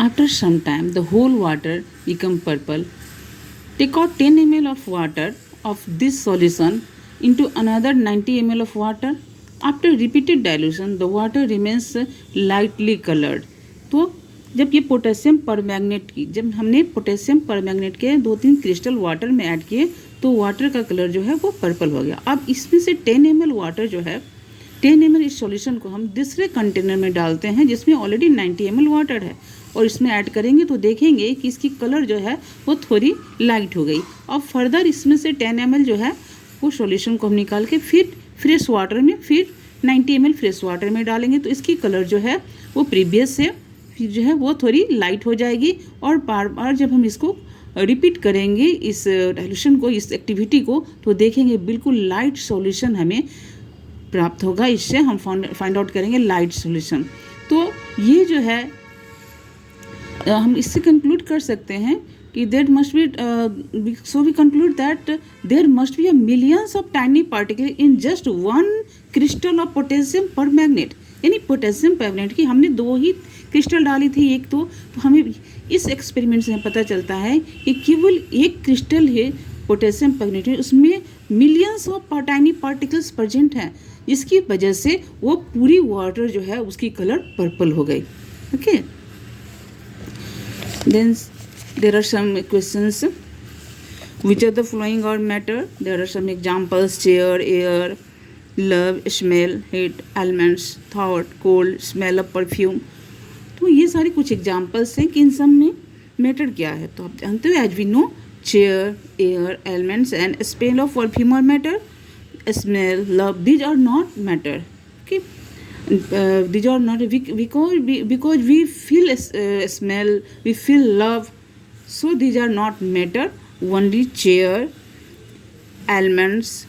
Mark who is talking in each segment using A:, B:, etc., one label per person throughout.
A: After some time, the whole water become purple. Take out 10 ml of water of this solution into another 90 ml of water. After repeated dilution, the water remains lightly colored. तो जब ये potassium permanganate की जब हमने potassium permanganate के 2-3 crystal water में add किए तो वाटर का कलर जो है वो पर्पल हो गया. अब इसमें से 10 ml वाटर जो है 10 ml इस सॉल्यूशन को हम दूसरे कंटेनर में डालते हैं जिसमें ऑलरेडी 90 ml वाटर है और इसमें ऐड करेंगे तो देखेंगे कि इसकी कलर जो है वो थोड़ी लाइट हो गई. अब फर्दर इसमें से 10 ml जो है वो सॉल्यूशन को हम निकाल के फिर फ्रेश वाटर में फिर 90 ml फ्रेश वाटर में डालेंगे तो इसकी कलर जो है वो प्रीवियस से फिर जो है वो थोड़ी लाइट हो जाएगी. और बार बार जब हम इसको रिपीट करेंगे इस डाइल्यूशन को इस एक्टिविटी को तो देखेंगे बिल्कुल लाइट सॉल्यूशन हमें प्राप्त होगा. इससे हम फाइंड आउट करेंगे लाइट सॉल्यूशन. तो ये जो है हम इससे कंक्लूड कर सकते हैं कि there must be so we conclude that there must be a millions of tiny particle in just one crystal of potassium permanganate. यानी पोटेशियम परमैंगनेट की हमने 2 ही क्रिस्टल डाली थी एक तो हमें इस एक्सपेरिमेंट से पता चलता है कि केवल एक क्रिस्टल है पोटेशियम परमैंगनेट उसमें millions of tiny particles present हैं जिसकी वजह से वो पूरी वाटर जो है उसकी कलर पर्पल हो गई. Okay, then there are some questions. Which of the following are matter? There are some examples: chair, air, love, smell, heat, elements, thought, cold, smell of perfume. तो ये सारे कुछ एग्जाम्पल्स हैं कि इन सब में मैटर क्या है. तो आप जानते हो as we know chair, air, elements and smell of perfume are matter. Smell, love, these are not matter. Okay, these are not because we feel smell, we feel love. So these are not matter. Only chair, elements,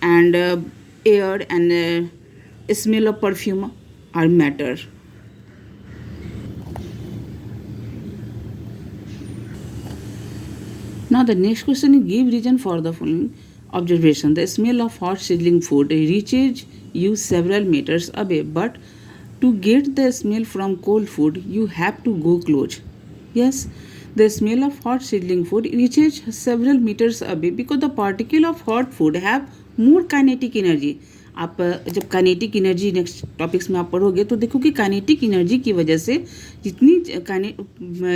A: and air and smell of perfume are matter. Now the next question is give reason for the following observation. The smell of hot sizzling food reaches you several meters away, but to get the smell from cold food you have to go close. Yes, the smell of hot sizzling food reaches several meters away because the particle of hot food have more kinetic energy. आप जब kinetic energy next topics में आप पढ़ोगे तो देखो कि kinetic energy की वजह से जितनी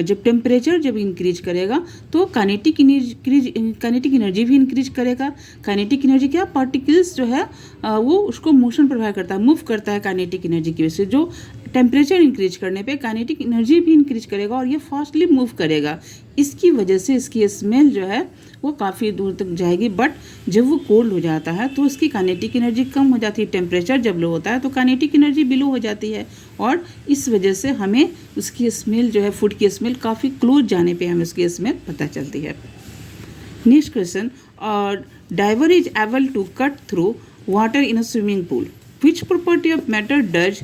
A: जब टेम्परेचर जब इंक्रीज करेगा तो काइनेटिक एनर्जी भी इंक्रीज करेगा. काइनेटिक एनर्जी क्या, पार्टिकल्स जो है वो उसको मोशन प्रोवाइड करता है, मूव करता है काइनेटिक एनर्जी की वजह से. जो टेम्परेचर इंक्रीज करने पे काइनेटिक एनर्जी भी इंक्रीज करेगा और ये फास्टली मूव करेगा. इसकी वजह से इसकी स्मेल जो है वो काफ़ी दूर तक जाएगी. बट जब वो कोल्ड हो जाता है तो उसकी काइनेटिक एनर्जी कम हो जाती है. टेम्परेचर जब लो होता है तो काइनेटिक एनर्जी भी लो हो जाती है और इस वजह से हमें उसकी स्मेल जो है फूड की स्मेल काफ़ी क्लोज जाने पे हमें उसकी स्मेल पता चलती है. Next question, diver is able to cut through water in a swimming pool. Which property of matter does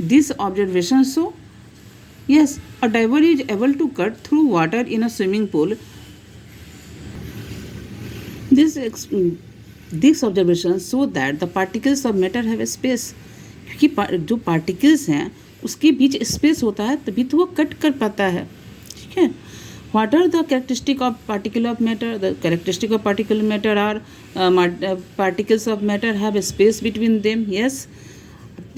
A: this observation show? Yes, a diver is able to cut through water in a swimming pool. This observation show that the particles of matter have space. क्योंकि जो particles हैं उसके बीच space होता है तभी तो वो cut कर पाता है. ठीक है. What are the characteristic of particle of matter? The characteristic of particle matter are particles of matter have space between them. Yes.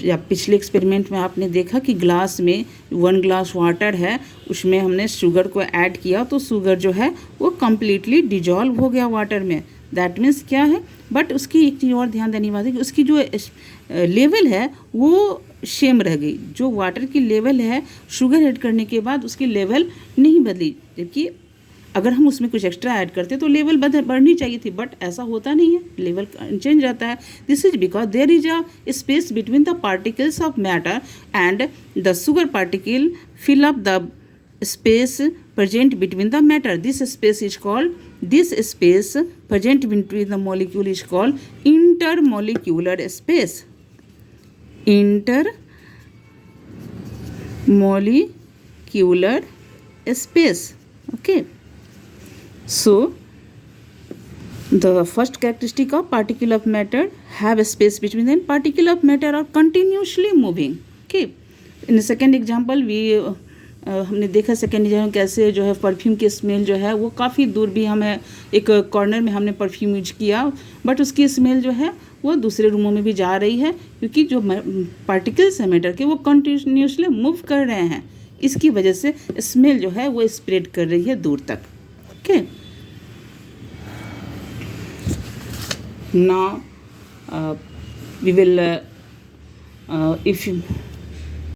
A: या पिछले एक्सपेरिमेंट में आपने देखा कि ग्लास में 1 ग्लास वाटर है उसमें हमने शुगर को ऐड किया तो शुगर जो है वो कम्प्लीटली डिजॉल्व हो गया वाटर में. दैट मीन्स क्या है, बट उसकी एक चीज़ और ध्यान देने वाली है कि उसकी जो लेवल है वो सेम रह गई. जो वाटर की लेवल है शुगर ऐड करने के बाद उसकी लेवल नहीं बदली. जबकि अगर हम उसमें कुछ एक्स्ट्रा ऐड करते तो लेवल बढ़नी चाहिए थी, बट ऐसा होता नहीं है, लेवल चेंज रहता है. This is because there is a space between the particles of matter and the sugar particle fill up the space present between the matter. This space present between the molecule is called intermolecular space. Intermolecular space. Okay. So the first characteristic of particle of matter have a space between them. Particle of matter are continuously moving. Okay. In the second example, we हमने देखा second year में कैसे जो है perfume की smell जो है वो काफ़ी दूर भी हमें एक कॉर्नर में हमने परफ्यूम यूज किया बट उसकी स्मेल जो है वो दूसरे रूमों में भी जा रही है क्योंकि जो पार्टिकल्स हैं मैटर के वो कंटिन्यूसली मूव कर रहे हैं, इसकी वजह से स्मेल जो है वो स्प्रेड कर रही है दूर तक. Okay, now we will if